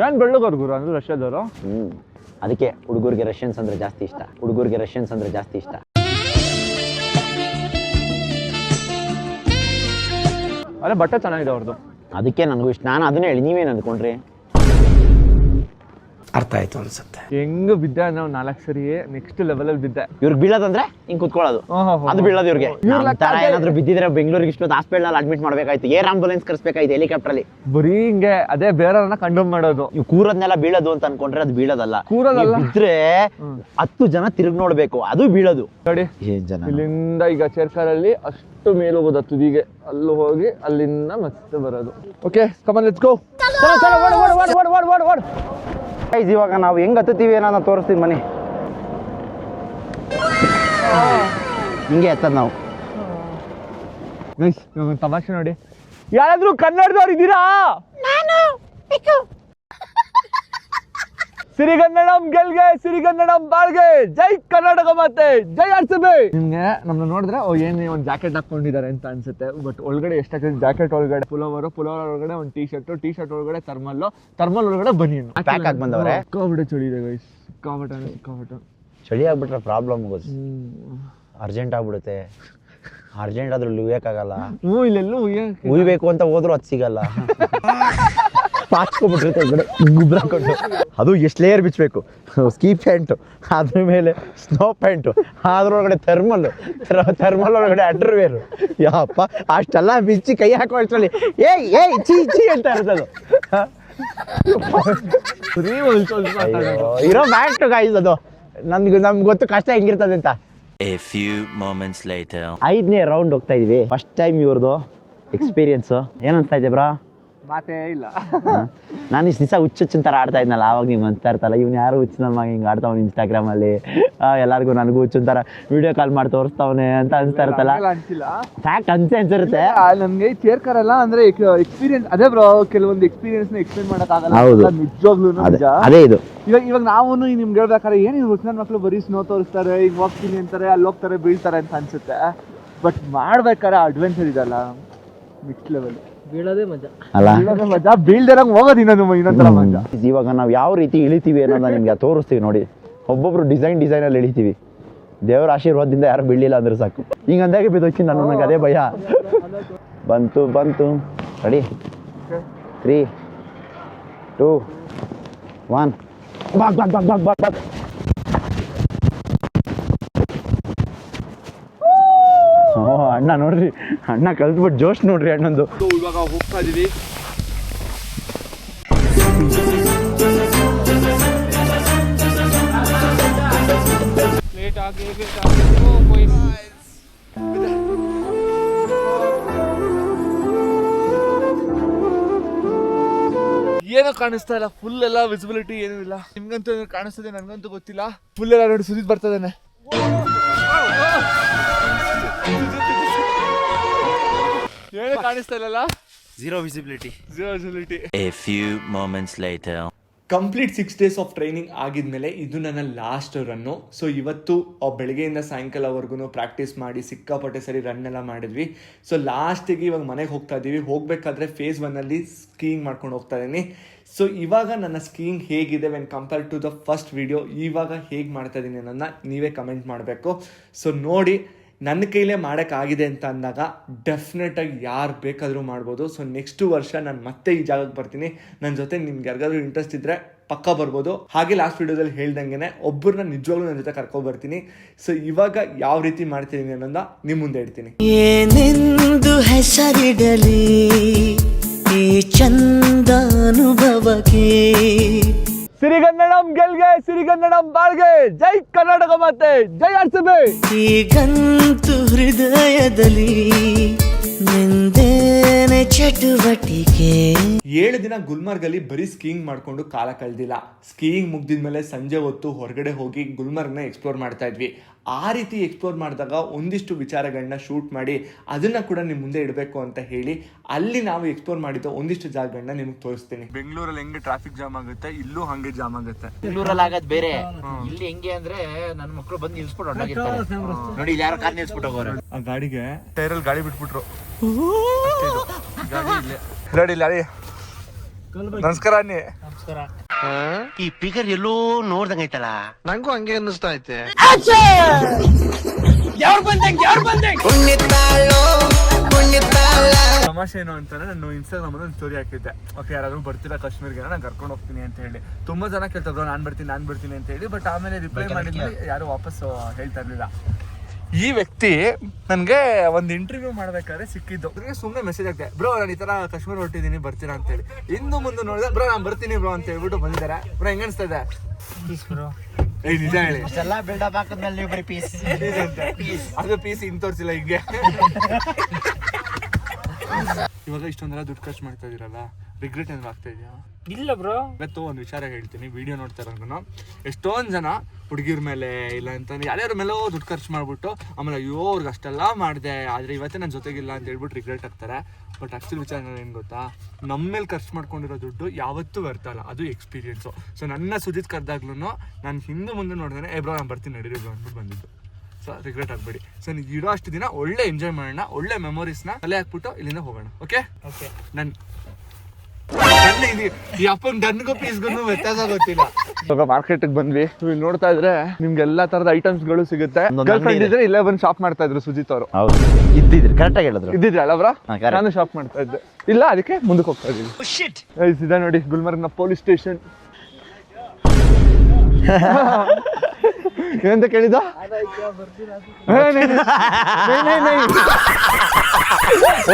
ಏನ್ ಬೆಳ್ಳಗೋರ್ ಗುರು ಅಂದ್ರೆ ರಷ್ಯಾದವರು. ಅದಕ್ಕೆ ಹುಡುಗರಿಗೆ ರಷ್ಯನ್ಸ್ ಅಂದ್ರೆ ಜಾಸ್ತಿ ಇಷ್ಟ. ಅದೇ ಬಟ್ಟೆ ಚೆನ್ನಾಗಿದೆ ಅವ್ರದ್ದು. ಅದಕ್ಕೆ ನನಗೂ ಇಷ್ಟ. ನಾನು ಅದನ್ನೇ ಹೇಳಿ, ನೀವೇನು ಅಂದ್ಕೊಂಡ್ರಿ? ಅರ್ಥ ಆಯ್ತು ಅನ್ಸುತ್ತೆ. ಹೆಂಗ್ ಬಿದ್ದೆ ನಾವು 4 ಸರಿ ನೆಕ್ಸ್ಟ್ ಲೆವೆಲ್ ಅಲ್ಲಿ ಬಿದ್ದೆ. ಇವ್ರಿಗೆ ಬೀಳೋದಂದ್ರೆ ಹಿಂಗ್ ಕುತ್ಕೊಳ್ಳೋದು, ಅದು ಬೀಳೋದು ಇವ್ರಿಗೆ. ತರ ಏನಾದ್ರು ಬಿದ್ದಿದ್ರೆ ಬೆಂಗಳೂರಿಗೆ ಇಷ್ಟೊಂದು ಹಾಸ್ಪಿಟಲ್ ಅಡ್ಮಿಟ್ ಮಾಡ್ಬೇಕಾಯ್ತು, ಏರ್ ಆಂಬುಲೆನ್ಸ್ ಕರ್ಸ್ಬೇಕಾಯ್ತು ಹೆಲಿಕಾಪ್ಟರ್ ಅಲ್ಲಿ. ಬರೀ ಹಿಂಗೆ ಅದೇ ಬೇರೆಯವ್ರನ್ನ ಕಂಡಮ್ ಮಾಡೋದು. ನೀವು ಕೂರದ್ನೆಲ್ಲ ಬೀಳೋದು ಅಂತ ಅನ್ಕೊಂಡ್ರೆ ಅದು ಬೀಳೋದಲ್ಲ. ಕೂರೋದಲ್ಲ. ಬಿದ್ರೆ 10 ಜನ ತಿರುಗಿ ನೋಡ್ಬೇಕು, ಅದು ಬೀಳೋದು. ನೋಡಿ ಏನ್ ಜನ ಇಲ್ಲಿಂದ ಈಗ ಚೇರ್ಕಾರಲ್ಲಿ ಅಷ್ಟು ಮೇಲೆ ಹೋಗೋದು ತುದಿಗೆ, ಅಲ್ಲಿ ಹೋಗಿ ಅಲ್ಲಿಂದ ಮತ್ತೆ ಬರೋದು. Okay come on let's go. ಇವಾಗ ನಾವು ಹೆಂಗ್ ಹತ್ತೀವಿ ಏನೋ ನಾನು ತೋರಿಸ್ತೀನಿ ಬನ್ನಿ. ಹಿಂಗೆ ಎತ್ತದ ನಾವು. ತಮಾಷೆ ನೋಡಿ, ಯಾರಾದ್ರೂ ಕನ್ನಡದವ್ರು ಇದ್ದೀರಾ? ಸಿರಿಗನ್ನಡಂ ಗೆಲ್ಗೆ, ಸಿರಿಗನ್ನಡಂ ಬಾಳ್ಗೆ, ಜೈ ಕರ್ನಾಟಕ ಮತ್ತೆ ಜೈ ಆರ್ಸಿಬಿ. ನಿಮ್ಗೆ ನಮ್ನ ನೋಡಿದ್ರೆ ಏನೇ ಒಂದು ಜಾಕೆಟ್ ಹಾಕೊಂಡಿದ್ದಾರೆ ಅಂತ ಅನ್ಸುತ್ತೆ, ಬಟ್ ಒಳಗಡೆ ಎಷ್ಟಾಗ್ತದೆ ಜಾಕೆಟ್ ಒಳಗಡೆ ಪುಲೋವರ್ ಒಳಗಡೆ ಒಂದು ಟೀ ಶರ್ಟ್ ಒಳಗಡೆ ಥರ್ಮಲ್ ಒಳಗಡೆ ಬನ್ನಿ ಪ್ಯಾಕ್ ಆಗಿ ಬಂದವ್ರೆ. ಸಿಕ್ಕಾಬಿಟ್ಟೆ ಚಳಿ ಇದೆ ಗೈಸ್, ಸಿಕ್ಕಾಬಿಟ್ಟೆ. ಚಳಿ ಆಗ್ಬಿಟ್ರೆ ಪ್ರಾಬ್ಲಮ್ ಅರ್ಜೆಂಟ್ ಆಗ್ಬಿಡುತ್ತೆ. ಅರ್ಜೆಂಟ್ ಆದ್ರೂ ಉಯ್ಯಕ್ಕಾಗಲ್ಲ. ಇಲ್ಲೆಲ್ಲೂ ಉಯ್ಬೇಕು ಅಂತ ಹೋದ್ರು ಅದು ಸಿಗಲ್ಲ. ಪಾಚ್ಕೊಬಿಟ್ಟಿರುತ್ತೆ ಗುಬ್ರ ಕೊಟ್ಟು. ಅದು ಎಷ್ಟು ಲೇಯರ್ ಬಿಚ್ಚಬೇಕು, ಸ್ಕೀ ಪ್ಯಾಂಟು, ಅದ್ರ ಮೇಲೆ ಸ್ನೋ ಪ್ಯಾಂಟು, ಅದ್ರೊಳಗಡೆ ಥರ್ಮಲ್ ಒಳಗಡೆ ಅಂಡರ್ವೇರು. ಯಪ್ಪ ಅಷ್ಟೆಲ್ಲ ಬಿಚ್ಚಿ ಕೈ ಹಾಕೋ ಅಷ್ಟರಲ್ಲಿ ಏಯ್ ಚೀ ಅಂತ ಇರ್ತದೆ. ಇರೋ ಬ್ಯಾಟ್ ಗಾಯ್ಸ್ ಅದು. ನಮ್ಗೆ ಗೊತ್ತು ಕಷ್ಟ ಹೆಂಗಿರ್ತದೆ ಅಂತ. A few moments later. 5ನೇ ರೌಂಡ್ ಹೋಗ್ತಾ ಇದೀವಿ. ಫಸ್ಟ್ ಟೈಮ್ ಇವ್ರದ್ದು ಎಕ್ಸ್ಪೀರಿಯನ್ಸ್ ಏನ್ ಅನ್ಸ್ತಾ ಇದೆ ಬ್ರಾ? ಮಾತೇ ಇಲ್ಲ. ನಾನು ಇಷ್ಟು ದಿವಸ ಹುಚ್ಚುಚ್ಚಂತರ ಆಡ್ತಾ ಇದ್ನಲ್ಲ, ಆವಾಗ ನೀವು ಅನ್ಸ್ತಾ ಇರ್ತಲ್ಲ ಇವ್ನು ಯಾರು ಹುಚ್ಚು ನನ್ನ ಮಗ ಹಿಂಗೆ ಆಡ್ತಾವನು ಇನ್ಸ್ಟಾಗ್ರಾಮಲ್ಲಿ, ಎಲ್ಲರಿಗೂ ನನಗೂ ಹುಚ್ಚಂತರ ವಿಡಿಯೋ ಕಾಲ್ ಮಾಡಿ ತೋರಿಸ್ತಾವನೆ ಅಂತ ಅನ್ಸ್ತಾ ಇರ್ತಲ್ಲ. ಫ್ಯಾಕ್ಟ್ ಅನ್ಸಿರುತ್ತೆ ನಮ್ಗೆ ಚೇರ್ ಕಾರ್ ಎಲ್ಲ ಅಂದ್ರೆ ಎಕ್ಸ್ಪೀರಿಯನ್ಸ್ ಅದೇ ಬ್ರೋ, ಕೆಲವೊಂದು ಎಕ್ಸ್ಪೀರಿಯನ್ಸ್ ನ ಎಕ್ಸ್ಪ್ಲೇನ್ ಮಾಡಕ್ಕಾಗಲ್ಲ. ಹೌದು, ನಿಜವಾಗ್ಲೂ ಅದೇ ಇದು. ಇವಾಗ ನಾವು ನಿಮ್ಗೆ ಹೇಳ್ಬೇಕಾದ್ರೆ ಏನು ನನ್ನ ಮಕ್ಳು ಬರೀ ಸ್ನೋ ತೋರಿಸ್ತಾರೆ, ಈಗ ಹೋಗ್ತೀನಿ ಅಂತಾರೆ, ಅಲ್ಲಿ ಹೋಗ್ತಾರೆ ಬೀಳ್ತಾರೆ ಅಂತ ಅನ್ಸುತ್ತೆ. ಬಟ್ ಮಾಡ್ಬೇಕಾದ್ರೆ ಅಡ್ವೆಂಚರ್ ಇದಲ್ಲ ನೆಕ್ಸ್ಟ್ ಲೆವೆಲ್. ಬೀಳೋದೇ ಮಜಾ ಅಲ್ಲ, ಮಜಾ. ಬೀಳ್ದಿರಂಗ್ ಹೋಗೋದು ಇನ್ನೊಂದರ ಮಜಾ. ಇವಾಗ ನಾವು ಯಾವ ರೀತಿ ಇಳಿತೀವಿ ಅನ್ನೋದನ್ನ ನಿಮ್ಗೆ ತೋರಿಸ್ತೀವಿ ನೋಡಿ. ಒಬ್ಬೊಬ್ರು ಡಿಸೈನ್ ಅಲ್ಲಿ ಇಳಿತೀವಿ. ದೇವರ ಆಶೀರ್ವಾದದಿಂದ ಯಾರು ಬೀಳಿಲ್ಲ ಅಂದ್ರೆ ಸಾಕು. ಹಿಂಗೆ ಅಂದಾಗೆ ಬಿದ್ದೋಗ್ತೀನಿ ನಾನು, ನನಗೆ ಅದೇ ಭಯ. ಬಂತು ರೆಡಿ 3 2 1 ಬಾಗ್. ಅಣ್ಣ ನೋಡ್ರಿ, ಅಣ್ಣ ಕಲ್ತ್ಬಿಟ್ಟು ಜೋಶ್ ನೋಡ್ರಿ ಅಣ್ಣಂದು. ಇವಾಗ ಹೋಗ್ತಾ ಇದೀವಿ. ಏನೋ ಕಾಣಿಸ್ತಾ ಇಲ್ಲ, ಫುಲ್ ಎಲ್ಲ ವಿಸಿಬಿಲಿಟಿ ಏನೂ ಇಲ್ಲ. ನಿಮ್ಗಂತೂ ಕಾಣಿಸ್ತದೆ, ನನ್ಗಂತೂ ಗೊತ್ತಿಲ್ಲ. ಫುಲ್ ಎಲ್ಲ ನೋಡಿ ಸುದೀಪ್ ಬರ್ತದೇನೆ. ಏನು ಕಾಣಿಸ್ತಾ ಇಲ್ಲಲ್ಲ, Zero visibility. A few moments later. Complete 6 days of training ಆಗಿದ್ಮೇಲೆ ಇದು ನನ್ನ ಲಾಸ್ಟ್ ರನ್ನು. ಸೊ ಇವತ್ತು ಬೆಳಗ್ಗೆಯಿಂದ ಸಾಯಂಕಾಲವರೆಗೂ ಪ್ರಾಕ್ಟೀಸ್ ಮಾಡಿ ಸಿಕ್ಕಾಪಟ್ಟೆ ಸರಿ ರನ್ ಎಲ್ಲ ಮಾಡಿದ್ವಿ. ಸೊ ಲಾಸ್ಟಿಗೆ ಇವಾಗ ಮನೆಗೆ ಹೋಗ್ತಾ ಇದ್ದೀವಿ. ಹೋಗಬೇಕಾದ್ರೆ ಫೇಸ್ 1 ಸ್ಕೀಯಿಂಗ್ ಮಾಡ್ಕೊಂಡು ಹೋಗ್ತಾ ಇದ್ದೀನಿ. ಸೊ ಇವಾಗ ನನ್ನ ಸ್ಕೀಯಿಂಗ್ ಹೇಗಿದೆ when compare to the first video, ಇವಾಗ ಹೇಗೆ ಮಾಡ್ತಾ ಇದ್ದೀನಿ ಅನ್ನೋದನ್ನ ನೀವೇ ಕಮೆಂಟ್ ಮಾಡಬೇಕು. ಸೊ ನೋಡಿ, ನನ್ನ ಕೈಲೇ ಮಾಡೋಕ್ಕಾಗಿದೆ ಅಂತ ಅಂದಾಗ ಡೆಫಿನೆಟಾಗಿ ಯಾರು ಬೇಕಾದರೂ ಮಾಡ್ಬೋದು. ಸೊ ನೆಕ್ಸ್ಟ್ ವರ್ಷ ನಾನು ಮತ್ತೆ ಈ ಜಾಗಕ್ಕೆ ಬರ್ತೀನಿ. ನನ್ನ ಜೊತೆ ನಿಮ್ಗೆ ಯಾರಿಗಾದ್ರೂ ಇಂಟ್ರೆಸ್ಟ್ ಇದ್ದರೆ ಪಕ್ಕ ಬರ್ಬೋದು. ಹಾಗೆ ಲಾಸ್ಟ್ ವಿಡಿಯೋದಲ್ಲಿ ಹೇಳ್ದಂಗೆ ಒಬ್ಬರನ್ನ ನಿಜವಾಗ್ಲೂ ನನ್ನ ಜೊತೆ ಕರ್ಕೊಬರ್ತೀನಿ. ಸೊ ಇವಾಗ ಯಾವ ರೀತಿ ಮಾಡ್ತಿದ್ದೀನಿ ಅನ್ನೋದನ್ನ ನಿಮ್ಮ ಮುಂದೆ ಇಡ್ತೀನಿ. ಏನೆಂದು ಹೆಸರಿಡಲಿ ಈ ಚಂದಾನುಭವಕ್ಕೆ. ಸಿರಿಗನ್ನಡಂ ಗೆಲ್ಗೆ, ಸಿರಿಗನ್ನಡಂ ಬಾಳ್ಗೆ, ಜೈ ಕರ್ನಾಟಕ ಮತ್ತೆ ಜೈ ಆರ್ಸಿಬಿ. ಈಗಂತೂ ಹೃದಯದಲ್ಲಿ ನಿಂದೇನೆ ಚಟುವಟಿಕೆ. 7 ದಿನ ಗುಲ್ಮರ್ಗಲ್ಲಿ ಬರೀ ಸ್ಕೀಯಿಂಗ್ ಮಾಡ್ಕೊಂಡು ಕಾಲ ಕಳೆದಿಲ್ಲ. ಸ್ಕೀಯಿಂಗ್ ಮುಗ್ದಿದ್ಮೇಲೆ ಸಂಜೆ ಹೊತ್ತು ಹೊರಗಡೆ ಹೋಗಿ ಗುಲ್ಮರ್ಗ್ನ ಎಕ್ಸ್ಪ್ಲೋರ್ ಮಾಡ್ತಾ ಇದ್ವಿ. ಆ ರೀತಿ ಎಕ್ಸ್ಪ್ಲೋರ್ ಮಾಡಿದಾಗ ಒಂದಿಷ್ಟು ವಿಚಾರಗಳನ್ನ ಶೂಟ್ ಮಾಡಿ ಅದನ್ನ ಕೂಡ ನಿಮ್ಮ ಮುಂದೆ ಇಡಬೇಕು ಅಂತ ಹೇಳಿ ಅಲ್ಲಿ ನಾವು ಎಕ್ಸ್ಪ್ಲೋರ್ ಮಾಡಿದ ಒಂದಿಷ್ಟು ಜಾಗಗಳನ್ನ ನಿಮ್ಗೆ ತೋರಿಸ್ತೀನಿ. ಬೆಂಗಳೂರಲ್ಲಿ ಹೆಂಗೆ ಟ್ರಾಫಿಕ್ ಜಾಮ್ ಆಗುತ್ತೆ, ಇಲ್ಲೂ ಹಂಗೆ ಜಾಮ್ ಆಗುತ್ತೆ. ಬೆಂಗಳೂರಲ್ಲಿ ಆಗೋದು ಬೇರೆ, ಇಲ್ಲಿ ಹೆಂಗೆ ಅಂದ್ರೆ ನನ್ನ ಮಕ್ಕಳು ಬಂದು ನಿಲ್ಸ್ಬಿಟ್ಟು ಹೊರಟಾಗಿರ್ತಾರೆ ನೋಡಿ. ಇಲ್ಲಿ ಯಾರೋ ಕಾರ್ ನಿಲ್ಸ್ಬಿಟ್ಟು ಹೋಗೋರು, ಆ ಗಾಡಿಗೆ ಟೈರಲ್ಲಿ ಗಾಳಿ ಬಿಟ್ಬಿಟ್ರು. ಗಾಡಿ ಇಲ್ಲ. ನಮಸ್ಕಾರ ಅನ್ನಿ. ಈ ಫಿಗರ್ ಎಲ್ಲೋ ನೋಡ್ದಂಗೈತಲ್ಲ, ನಂಗೂ ಹಂಗೆ ಅನ್ನಿಸ್ತಾ ಐತೆ. ತಮಾಷೆ ಏನು ಅಂತಂದ್ರೆ ನಾನು ಇನ್ಸ್ಟಾಗ್ರಾಮ್ ಒಂದು ಸ್ಟೋರಿ ಹಾಕಿದ್ದೆ. ಓಕೆ, ಯಾರಾದ್ರೂ ಬರ್ತೀರಾ ಕಾಶ್ಮೀರ್ಗೆ, ನಾನು ಕರ್ಕೊಂಡು ಹೋಗ್ತೀನಿ ಅಂತ ಹೇಳಿ. ತುಂಬಾ ಜನ ಕೇಳ್ತಾ ಬ್ರೋ ನಾನು ಬರ್ತೀನಿ ಅಂತ ಹೇಳಿ. ಬಟ್ ಆಮೇಲೆ ರಿಪ್ಲೈ ಮಾಡಿದ್ಮೇಲೆ ಯಾರು ವಾಪಸ್ ಹೇಳ್ತಾ ಇರ್ಲಿಲ್ಲ. ಈ ವ್ಯಕ್ತಿ ನನಗೆ ಒಂದು ಇಂಟರ್ವ್ಯೂ ಮಾಡ್ಬೇಕಾದ್ರೆ ಸಿಕ್ಕಿದ್ದು. ಅದ್ರಿಗೆ ಸುಮ್ಮನೆ ಮೆಸೇಜ್ ಆಗ್ತದೆ, ಬ್ರೋ ನಾನು ಈ ತರ ಕಾಶ್ಮೀರ ಹೊರಟಿದ್ದೀನಿ ಬರ್ತೀರಾ ಅಂತ ಹೇಳಿ. ಇಂದು ಮುಂದೆ ನೋಡಿದೆ, ಬ್ರೋ ನಾನು ಬರ್ತೀನಿ ಬ್ರೋ ಅಂತ ಹೇಳ್ಬಿಟ್ಟು ಬಂದಿದ್ದಾರೆ. ಬ್ರೋ ಹೆಂಗ ಅನಿಸ್ತಾ ಇದೆ? ನಿಜ ಹೇಳಿ, ಅದು ಪೀಸ್ ಇನ್ ತೋರಿಸಿಲ್ಲ ಹಿಂಗೆ. ಇವಾಗ ಇಷ್ಟೊಂದೆಲ್ಲ ದುಡ್ಡು ಖರ್ಚು ಮಾಡ್ತಾ ಇದೀರಲ್ಲ, ರಿಗ್ರೆಟ್ ಏನಾದ್ರು ಆಗ್ತಾ ಇದೆಯಾ? ಇಲ್ಲ ಬ್ರೋ. ಇವತ್ತು ಒಂದು ವಿಚಾರ ಹೇಳ್ತೀನಿ, ವಿಡಿಯೋ ನೋಡ್ತಾ ಇರೋರ್ಗು. ಎಷ್ಟೊಂದು ಜನ ಹುಡುಗಿರ ಮೇಲೆ ಇಲ್ಲ ಅಂತ ಯಾರ್ಯಾರ ಮೇಲೋ ದುಡ್ಡು ಖರ್ಚು ಮಾಡ್ಬಿಟ್ಟು ಆಮೇಲೆ ಅಯ್ಯೋ ಅವ್ರಿಗೆ ಅಷ್ಟೆಲ್ಲ ಮಾಡಿದೆ ಆದರೆ ಇವತ್ತೇ ನನ್ನ ಜೊತೆಗಿಲ್ಲ ಅಂತ ಹೇಳ್ಬಿಟ್ಟು ರಿಗ್ರೆಟ್ ಆಗ್ತಾರೆ. ಬಟ್ ಆ್ಯಕ್ಚುಲಿ ವಿಚಾರ ಏನು ಗೊತ್ತಾ, ನಮ್ಮ ಮೇಲೆ ಖರ್ಚು ಮಾಡ್ಕೊಂಡಿರೋ ದುಡ್ಡು ಯಾವತ್ತೂ ಬರ್ತಲ್ಲ, ಅದು ಎಕ್ಸ್ಪೀರಿಯನ್ಸು. ಸೊ ನನ್ನ ಸುಜಿತ್ ಕರೆದಾಗ್ಲೂ ನಾನು ಹಿಂದೆ ಮುಂದೆ ನೋಡಿದ್ರೆ ಬ್ರೋ ನಾನು ಬರ್ತೀನಿ ನಡೀರಿ ಬ್ರೋ ಅಂದ್ಬಿಟ್ಟು ಬಂದಿದ್ದು. ಸೊ ರಿಗ್ರೆಟ್ ಆಗಬೇಡಿ. ಸೊ ನೀವು ಇರೋ ಅಷ್ಟು ದಿನ ಒಳ್ಳೆ ಎಂಜಾಯ್ ಮಾಡೋಣ, ಒಳ್ಳೆ ಮೆಮೊರೀಸ್ನ ತಲೆ ಹಾಕ್ಬಿಟ್ಟು ಇಲ್ಲಿಂದ ಹೋಗೋಣ. ಓಕೆ, ನನ್ನ ಈ ಅಪ್ಪನ ಡನ್ಗೂ ಪೀಸ್ಗೂ ವ್ಯತ್ಯಾಸ ಗೊತ್ತಿಲ್ಲ. ಇವಾಗ ಮಾರ್ಕೆಟ್ಗೆ ಬಂದ್ವಿ. ಇಲ್ಲಿ ನೋಡ್ತಾ ಇದ್ರೆ ನಿಮ್ಗೆ ಎಲ್ಲಾ ತರದ ಐಟಮ್ಸ್ ಗಳು ಸಿಗುತ್ತೆ. ಗರ್ಲ್ ಫ್ರೆಂಡ್ ಇದ್ರೆ ಇಲ್ಲೇ ಬಂದು ಶಾಪ್ ಮಾಡ್ತಾ ಇದ್ರು ಸುಜಿತ್ ಅವರು. ಹೌದು, ಇದ್ದಿದ್ರಿ ಕರೆಕ್ಟ್ ಆಗಿ ಹೇಳಿದ್ರು. ಇದ್ದಿದ್ರಲ್ಲ ಬ್ರೋ? ನಾನು ಶಾಪ್ ಮಾಡ್ತಾ ಇದ್ದೆ. ಇಲ್ಲ, ಅದಕ್ಕೆ ಮುಂದಕ್ಕೆ ಹೋಗ್ತಾ ಇದ್ದೀವಿ. ಇದ ನೋಡಿ ಗುಲ್ಮರ್ಗ್ನ ಪೊಲೀಸ್ ಸ್ಟೇಷನ್. ಏನಂತ ಕೇಳಿದ?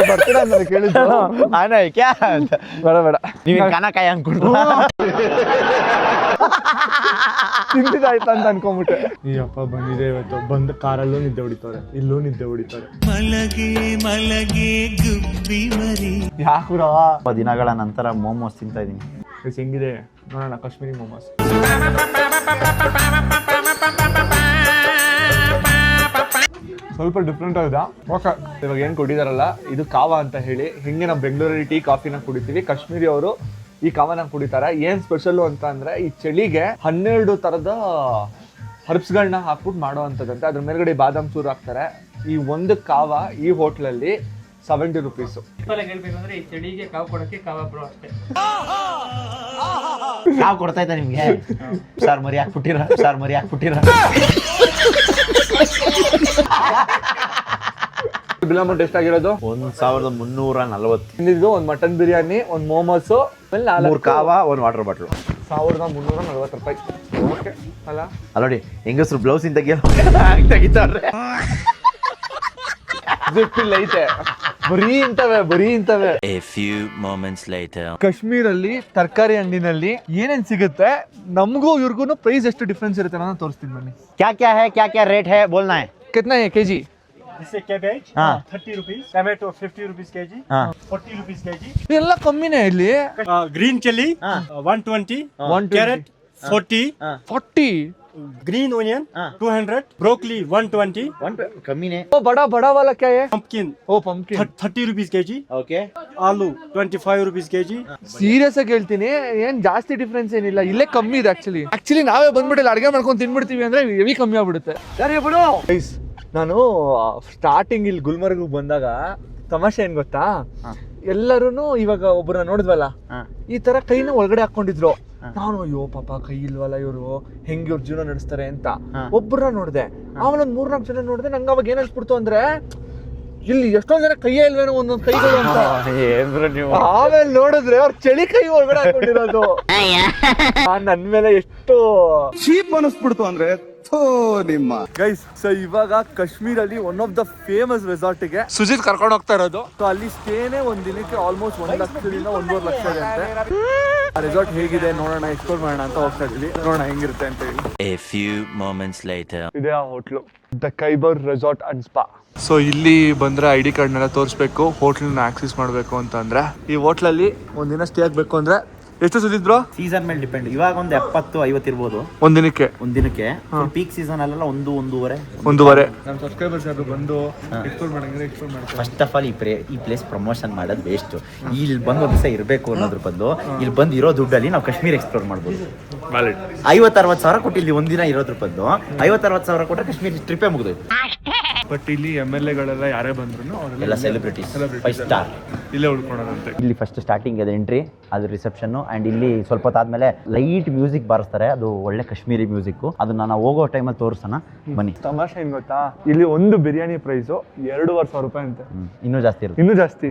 ಬರ್ತೀರಾ ಅಂತ ಕೇಳಿದ್ದು. ಬೇಡ ಬೇಡ, ನೀವು ಕನಕಾಯಿ ಅನ್ಕೊಂಡ್ರು ತಿಂದಿದ್ದಾಯ್ತಾ ಅಂತ ಅನ್ಕೊಂಡ್ಬಿಟ್ಟೆ. ಈ ಅಪ್ಪ ಬಂದಿದೆ ಇವತ್ತು. ಬಂದು ಕಾರಲ್ಲೂ ನಿದ್ದೆ ಹೊಡಿತಾರೆ, ಇಲ್ಲೂ ನಿದ್ದೆ ಹೊಡಿತಾರೆ. ಮಲಗೆ ಗುಬ್ಬಿ ಮರಿ. ಯಾಕುರ ದಿನಗಳ ನಂತರ ಮೋಮೋಸ್ ತಿಂತಾ ಇದೀನಿ. ಹೆಂಗಿದೆ ನೋಡೋಣ ಕಾಶ್ಮೀರಿ ಮೋಮೋಸ್. ಸ್ವಲ್ಪ ಡಿಫ್ರೆಂಟ್ ಆಗಿದೆ. ಓಕೆ, ಇವಾಗ ಏನು ಕೊಟ್ಟಿದಾರಲ್ಲ ಇದು ಕಾವಾ ಅಂತ ಹೇಳಿ. ಹಿಂಗೆ ನಾವು ಬೆಂಗಳೂರಲ್ಲಿ ಟೀ ಕಾಫಿನ ಕುಡಿತೀವಿ, ಕಾಶ್ಮೀರಿ ಅವರು ಈ ಕಾವಾನ ಕುಡಿತಾರೆ. ಏನು ಸ್ಪೆಷಲ್ಲು ಅಂತ ಅಂದರೆ ಈ ಚಳಿಗೆ 12 ಥರದ ಹರ್ಬ್ಸ್ಗಳನ್ನ ಹಾಕ್ಬಿಟ್ಟು ಮಾಡೋ ಅಂಥದ್ದಂತೆ. ಅದ್ರ ಮೇಲ್ಗಡೆ ಬಾದಾಮ್ ಚೂರು ಹಾಕ್ತಾರೆ. ಈ ಒಂದು ಕಾವಾ ಈ ಹೋಟ್ಲಲ್ಲಿ 70 ರೂಪೀಸು. ಹೇಳ್ಬೇಕಂದ್ರೆ ಈ ಚಳಿಗೆ ಕಾವು ಕೊಡಕ್ಕೆ ಕಾವಾ ಬ್ರೋ ಅಷ್ಟೇ. ಕಾವು ಕೊಡ್ತಾ ಇದ್ದ ನಿಮ್ಗೆ? ಸಾರ್ ಮರಿ ಹಾಕ್ಬಿಟ್ಟಿರ. Bill amount ಎಷ್ಟಾಗಿರೋದು? 1340. ಇನ್ನಿದ್ದು ಒಂದು ಮಟನ್ ಬಿರಿಯಾನಿ, ಒಂದು ಮೋಮೋಸು, ಆಮೇಲೆ 4 ಕಾವಾ, ಒಂದು ವಾಟರ್ ಬಾಟ್ಲು. 1340 ರೂಪಾಯಿ. ಓಕೆ ಅಲ್ಲ ನೋಡಿ ಹೆಂಗಸ್ರು ಬ್ಲೌಸ್ ಇಂದ ತೆಗಿತಾರೆ. ಐತೆ ಬರೀ ಇಂತವೆ. A few moments later. ಕಾಶ್ಮೀರಲ್ಲಿ ತರಕಾರಿ ಅಂಗಡಿನಲ್ಲಿ ಏನೇನ್ ಸಿಗುತ್ತೆ, ನಮಗೂ ಇವ್ರಿಗೂ ಪ್ರೈಸ್ ಎಷ್ಟು ಡಿಫ್ರೆನ್ಸ್ ಇರುತ್ತೆ ನಾನು ತೋರಿಸ್ತೀನಿ ಬನ್ನಿ. क्या रेट है बोलना है? कितना है केजी? इससे cabbage 30 rupees, tomato 50 rupees KG, 40 rupees KG. ಎಲ್ಲ ಕಮ್ಮಿನೇ ಇಲ್ಲಿ. Green chilli 120, carrot 40, green onion 200, broccoli 120, कमी ओ बड़ा वाला क्या है? पंपकिन ओ पंपकिन 30 रुपीज केजी, ओके. आलू 25 रुपीज केजी. ಸೀರಿಯಸ್ ಆಗಿ ಹೇಳ್ತೀನಿ, ಏನ್ ಜಾಸ್ತಿ ಡಿಫ್ರೆನ್ಸ್ ಏನಿಲ್ಲ, ಇಲ್ಲೇ ಕಮ್ಮಿ ಇದೆ. ಆಕ್ಚುಲಿ ನಾವೇ ಬಂದ್ಬಿಟ್ಟು ಅಡಿಗೆ ಮಾಡ್ಕೊಂಡು ತಿನ್ಬಿಡ್ತೀವಿ ಅಂದ್ರೆ ಹೆವಿ ಕಮ್ಮಿ ಆಗ್ಬಿಡುತ್ತೆ. ಸರಿ ಬಿಡು. ನಾನು ಸ್ಟಾರ್ಟಿಂಗ್ ಇಲ್ಲಿ ಗುಲ್ಮರ್ಗ್ ಬಂದಾಗ ತಮಾಷೆ ಏನ್ ಗೊತ್ತಾ, ಎಲ್ಲರೂ ಇವಾಗ ಒಬ್ಬರನ್ನ ನೋಡಿದ್ವಲ್ಲ ಈ ತರ ಕೈನ ಒಳಗಡೆ ಹಾಕೊಂಡಿದ್ರು. ನಾನು ಅಯ್ಯೋ ಪಾಪ ಕೈ ಇಲ್ವಲ್ಲ ಇವರು, ಹೆಂಗ್ ಇವ್ರ ಜೀವನ ನಡೆಸ್ತಾರೆ ಅಂತ ಒಬ್ಬರನ್ನ ನೋಡಿದೆ. ಆಮೇಲೆ ಒಂದ್ 3-4 ಜನ ನೋಡಿದೆ. ನಂಗೆ ಅವಾಗ ಏನ್ ಅನ್ಸ್ಬಿಡ್ತು ಅಂದ್ರೆ ಇಲ್ಲಿ ಎಷ್ಟೊಂದ್ ಜನ ಕೈಯೇ ಇಲ್ವೇನೋ ಒಂದೊಂದ್ ಕೈಗಳು ಅಂತ. ಆಮೇಲೆ ನೋಡಿದ್ರೆ ಅವ್ರ ಚಳಿ ಕೈ ಒಳಗಡೆ ಹಾಕೊಂಡಿರೋದು. ನನ್ ಮೇಲೆ ಎಷ್ಟು ಚೀಪ್ ಅನಿಸ್ಬಿಡ್ತು ಅಂದ್ರೆ ನಿಮ್ಮ ಗೈಸ್. ಸೊ ಇವಾಗ ಕಾಶ್ಮೀರಲ್ಲಿ one of the famous resort ಗೆ ಸುಜಿತ್ ಕರ್ಕೊಂಡು ಹೋಗ್ತಾ ಇರೋದು. ಸೊ ಅಲ್ಲಿ ಸ್ಟೇನೆ ಒಂದ್ ದಿನಕ್ಕೆ ಆಲ್ಮೋಸ್ಟ್ 1 ಲಕ್ಷದಿಂದ 1.5 ಲಕ್ಷ ಇದೆ ಅಂತೆ. ಆ ರೆಸಾರ್ಟ್ ಹೇಗಿದೆ ನೋಡೋಣ, ಎಕ್ಸ್ಪ್ಲೋರ್ ಮಾಡೋಣ ಅಂತ ಹೋಗ್ತಾ ಇದೀವಿ. ನೋಡೋಣ ಹೆಂಗಿರುತ್ತೆ ಅಂತ ಹೇಳಿ. A few moments later. ಇದೇ ಆ hotel, the Khyber resort and spa. So ಇಲ್ಲಿ ಬಂದ್ರೆ ID ಕಾರ್ಡ್ನೆಲ್ಲ ತೋರಿಸ್ಬೇಕು, ಹೋಟ್ಲನ್ನ ಆಕ್ಸೆಸ್ ಮಾಡಬೇಕು ಅಂತ ಅಂದ್ರೆ. ಈ ಹೋಟ್ಲಲ್ಲಿ ಒಂದಿನ ಸ್ಟೇ ಆಗ್ಬೇಕು ಅಂದ್ರೆ ಎಷ್ಟು ಸುಜಿತ್ ಬ್ರೋ? ಸೀಸನ್ ಮೇಲೆ ಡಿಪೆಂಡ್. ಇವಾಗ ಒಂದು 70-50 ಇರ್ಬೋದು ಒಂದಿನಕ್ಕೆ. ಪೀಕ್ ಸೀಸನ್ ಅಲ್ಲೆಲ್ಲ 1-1.5. ನಮ್ಮ ಸಬ್ಸ್ಕ್ರೈಬರ್ಸ್ ಯಾರು ಬಂದು ಎಕ್ಸ್ಪ್ಲೋರ್ ಮಾಡಂಗಿದ್ರೆ ಎಕ್ಸ್ಪ್ಲೋರ್ ಮಾಡ್ತಾರೆ. ಫಸ್ಟ್ ಆಫ್ ಆಲ್ ಈ ಪ್ಲೇಸ್ ಪ್ರಮೋಷನ್ ಮಾಡೋದು ವೇಸ್ಟ್. ಇಲ್ಲಿ ಬಂದು ಒಂದು ದಿವಸ ಇರಬೇಕು ಅನ್ನೋದ್ರ ಬದಲು ಇಲ್ಲಿ ಬಂದು ಇರೋ ದುಡ್ಡಲ್ಲಿ ನಾವು ಕಾಶ್ಮೀರ ಎಕ್ಸ್ಪ್ಲೋರ್ ಮಾಡ್ಬೋದು. 50-60 ಸಾವಿರ ಕೊಟ್ಟು ಇಲ್ಲಿ ಒಂದಿನ ಇರೋದ್ರ ಬದಲು 50-60 ಸಾವಿರ ಕೊಟ್ಟರೆ ಕಾಶ್ಮೀರ ಟ್ರಿಪ್ಪೇ ಮುಗಿದೋಯ್ತು. ಬಟ್ ಇಲ್ಲಿ MLA ಗಳೆಲ್ಲ ಯಾರೇ ಬಂದ್ರು ಎಲ್ಲ ಸೆಲೆಬ್ರಿಟೀಸ್ 5 ಸ್ಟಾರ್ ಇಲ್ಲೇ ಉಳ್ಕೊಳೋದಂತೆ. ಇಲ್ಲಿ ಫಸ್ಟ್ ಸ್ಟಾರ್ಟಿಂಗ್ ಇದೆ ಎಂಟ್ರಿ, ಅದು ರಿಸೆಪ್ಷನ್ನು. ಆ್ಯಂಡ್ ಇಲ್ಲಿ ಸ್ವಲ್ಪ ಹೊತ್ತಾದ್ಮೇಲೆ ಲೈಟ್ ಮ್ಯೂಸಿಕ್ ಬಾರಿಸ್ತಾರೆ, ಅದು ಒಳ್ಳೆ ಕಾಶ್ಮೀರಿ ಮ್ಯೂಸಿಕ್ಕು. ಅದನ್ನ ನಾವು ಹೋಗೋ ಟೈಮಲ್ಲಿ ತೋರಿಸೋಣ ಬನ್ನಿ. ತಮಾಷೆ ಏನ್ ಗೊತ್ತಾ, ಇಲ್ಲಿ ಒಂದು ಬಿರಿಯಾನಿ ಪ್ರೈಸು 2,500 ರೂಪಾಯಿ ಅಂತೆ. ಇನ್ನೂ ಜಾಸ್ತಿ ಇರುತ್ತೆ. ಇನ್ನೂ ಜಾಸ್ತಿ.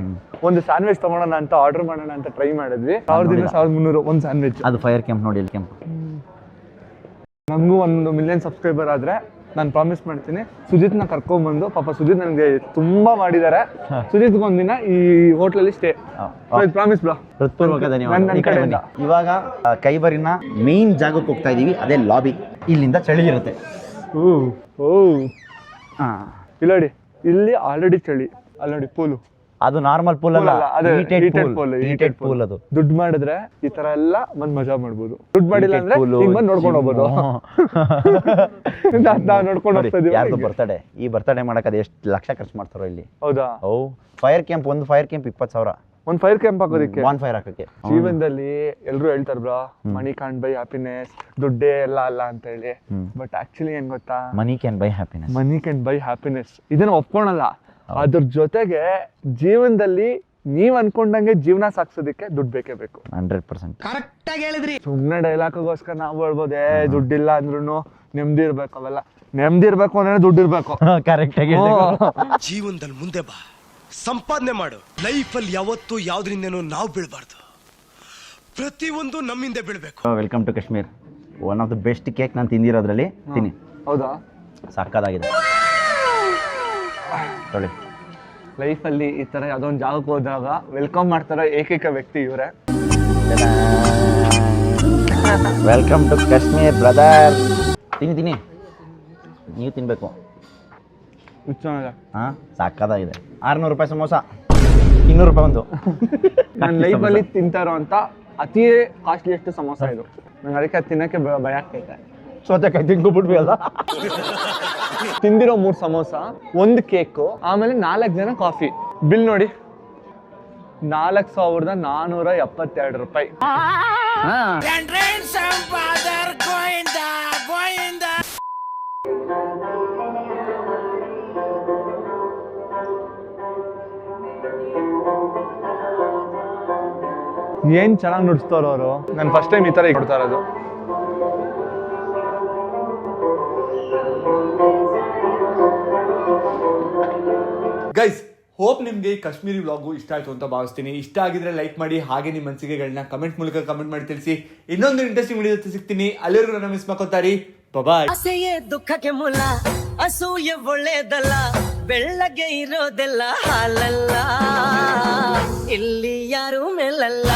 ಒಂದು ಸ್ಯಾಂಡ್ವಿಚ್ ತಗೊಳ್ಳೋಣ ಅಂತ ಆರ್ಡರ್ ಮಾಡೋಣ ಅಂತ ಟ್ರೈ ಮಾಡಿದ್ವಿ. 1,300 ಒಂದು ಸ್ಯಾಂಡ್ವಿಚ್. ಅದು ಫೈರ್ ಕ್ಯಾಂಪ್ ನೋಡಿ, ಇಲ್ಲಿ ಕ್ಯಾಂಪ್. ನಮಗೂ 1 ಮಿಲಿಯನ್ ಸಬ್ಸ್ಕ್ರೈಬರ್ ಆದ್ರೆ ನಾನು ಪ್ರಾಮಿಸ್ ಮಾಡ್ತೀನಿ ಸುಜಿತ್ನ ಕರ್ಕೊಂಡ್ಬಂದು, ಪಾಪ ಸುಜಿತ್ ನನಗೆ ತುಂಬಾ ಮಾಡಿದ್ದಾರೆ, ಸುಜಿತ್ಗೆ ಒಂದಿನ ಈ ಹೋಟ್ಲಲ್ಲಿ ಸ್ಟೇ. Promise bro. ಹೃತ್ಪೂರ್ವಕ ಧನ್ಯವಾದ. ಇವಾಗ ಕೈಬರಿನ ಮೇನ್ ಜಾಗಕ್ಕೆ ಹೋಗ್ತಾ ಇದೀವಿ, ಅದೇ ಲಾಬಿ. ಇಲ್ಲಿಂದ ಚಳಿ ಇರುತ್ತೆ. ಇಲ್ಲ ನೋಡಿ, ಇಲ್ಲಿ ಆಲ್ರೆಡಿ ಚಳಿ. ಅಲ್ಲಿ ನೋಡಿ ಪೂಲು, ಅದು ನಾರ್ಮಲ್ ಪೂಲ್ ಅಲ್ಲ, ಹೀಟೆಡ್ ಪೂಲ್. ಅದು ದುಡ್ಡು ಮಾಡಿದ್ರೆ ಈ ತರ ಎಲ್ಲ ಬಂದ್ ಮಜಾ ಮಾಡ್ಬೋದು. ದುಡ್ಡು ಮಾಡಿಲ್ಲ ಅಂದ್ರೆ ಹಿಂಗ್ ಬಂದ್ ನೋಡ್ಕೊಂಡು ಹೋಗ್ಬೋದು. ನಾವು ನೋಡ್ಕೊಂಡು ಹೋಗ್ತಾ ಇದೀವಿ. ಯಾರ್ದು ಬರ್ತಡೇ, ಈ ಬರ್ತಡೇ ಮಾಡಕ್ ಅದು ಎಷ್ಟು ಲಕ್ಷ ಖರ್ಚು ಮಾಡ್ತಾರೋ ಇಲ್ಲಿ. ಹೌದಾ? ಫೈರ್ ಕ್ಯಾಂಪ್, ಒಂದು ಫೈರ್ ಕ್ಯಾಂಪ್ 20,000. ಒಂದ್ ಫೈರ್ ಕ್ಯಾಂಪ್ ಹಾಕೋದಕ್ಕೆ, ಒನ್ ಫೈರ್ ಹಾಕಕ್ಕೆ. ಜೀವನದಲ್ಲಿ ಎಲ್ರು ಹೇಳ್ತಾರ bro, money can buy happiness, ದುಡ್ಡೇ ಎಲ್ಲ ಅಲ್ಲ ಅಂತ ಹೇಳಿ. ಬಟ್ ಆಕ್ಚುಲಿ ಏನ್ ಗೊತ್ತಾ, money can buy happiness. Money can buy happiness ಇದನ್ನ ಒಪ್ಕೊಳಲ್ಲ. ಅದ್ರ ಜೊತೆಗೆ ಜೀವನದಲ್ಲಿ ನೀವ್ ಅನ್ಕೊಂಡಂಗೆ ಜೀವನ ಸಾಕ್ಸೋದಕ್ಕೆ ದುಡ್ಡು ಬೇಕೇ ಬೇಕು. 100% ಕರೆಕ್ಟ್ ಆಗಿ ಹೇಳಿದ್ರಿ. ಸುಮ್ನೆ ಡೈಲಾಗೋಸ್ಕರ ನಾವು ಹೇಳ್ಬೋದು, ದುಡ್ಡಿಲ್ಲ ಅಂದ್ರೂ ನೆಮ್ಮದಿ ಇರ್ಬೇಕು. ಅವೆಲ್ಲ ನೆಮ್ಮದಿ ಇರ್ಬೇಕು ಅಂದ್ರೆ ದುಡ್ಡು ಇರ್ಬೇಕು. ಕರೆಕ್ಟ್ ಆಗಿ. ಜೀವನದಲ್ಲಿ ಮುಂದೆ ಬಾ, ಸಂಪಾದನೆ ಮಾಡು. ಲೈಫಲ್ಲಿ ಯಾವತ್ತೂ ಯಾವ್ದ್ರಿಂದನೂ ನಾವು ಬೀಳ್ಬಾರ್ದು, ಪ್ರತಿಯೊಂದು ನಮ್ಮಿಂದ ಬೀಳ್ಬೇಕು. Welcome to Kashmir. One of the best cake ನಾನು ತಿಂದಿರೋದ್ರಲ್ಲಿ. ತಿನ್ನಿ. ಹೌದಾ? ಸಾಕಾಗಿದೆ ನೋಡಿ. ಲೈಫಲ್ಲಿ ಈ ತರ ಯಾವ್ದೋ ಒಂದು ಜಾಗಕ್ಕೆ ಹೋದಾಗ ವೆಲ್ಕಮ್ ಮಾಡ್ತಾರೋ ಏಕೈಕ ವ್ಯಕ್ತಿ ಇವರೇ. Welcome to Kashmir brother. ತಿನ್ನಿ, ನೀವು ತಿನ್ಬೇಕು. ಹಾಂ, ಸಾಕಾಗಿದೆ. 600 ರೂಪಾಯಿ ಸಮೋಸ, 200 ರೂಪಾಯಿ ಒಂದು. ನನ್ನ ಲೈಫಲ್ಲಿ ತಿಂತಾರೋ ಅಂತ ಅತಿ ಕಾಸ್ಟ್ಲಿಯೆಸ್ಟ್ ಸಮೋಸ ಇದು. ನಂಗೆ ಅದಕ್ಕೆ ತಿನ್ನಕ್ಕೆ ಭಯ ಆಗ್ತೈತೆ. ಸೌತೆಕಾಯಿ ತಿನ್ಕೊಬಿಟ್ವಿ ಅಲ್ಲ. ತಿಂದಿರೋ 3 ಸಮೋಸ, 1 ಕೇಕು, ಆಮೇಲೆ 4 ಜನ ಕಾಫಿ. ಬಿಲ್ ನೋಡಿ, 4,472 ರೂಪಾಯಿ. ಏನ್ ಚೆನ್ನಾಗಿ ನುಡಿಸ್ತಾರೋ ಅವರು. ನಾನು ಫಸ್ಟ್ ಟೈಮ್ ಈ ತರ ಕೊಡ್ತಾ ಇರೋದು. ಗೈಸ್, ಹೋಪ್ ನಿಮ್ಗೆ ಈ ಕಾಶ್ಮೀರಿ ವ್ಲಾಗು ಇಷ್ಟ ಆಯ್ತು ಅಂತ ಭಾವಿಸ್ತೀನಿ. ಇಷ್ಟ ಆಗಿದ್ರೆ ಲೈಕ್ ಮಾಡಿ, ಹಾಗೆ ನಿಮ್ಮ ಅನಿಸಿಕೆಗಳನ್ನ ಕಮೆಂಟ್ ಮೂಲಕ ಕಮೆಂಟ್ ಮಾಡಿ ತಿಳಿಸಿ. ಇನ್ನೊಂದು ಇಂಟ್ರೆಸ್ಟಿಂಗ್ ವಿಡಿಯೋ ಜೊತೆ ಸಿಗ್ತೀನಿ. ಅಲ್ಲಿವರೆಗೂ ನನ್ನ ಮಿಸ್ ಮಾಡ್ಕೊತಾರಿ. ಬಾಯ್. ಆಸೆಯೇ ದುಃಖಕ್ಕೆ ಮೂಲ, ಅಸೂಯೆ ಒಳ್ಳೇದಲ್ಲ, ಬೆಳ್ಳಗೆ ಇರೋದೆಲ್ಲ ಹಾಲಲ್ಲ, ಇಲ್ಲಿ ಯಾರು ಮೇಲಲ್ಲ.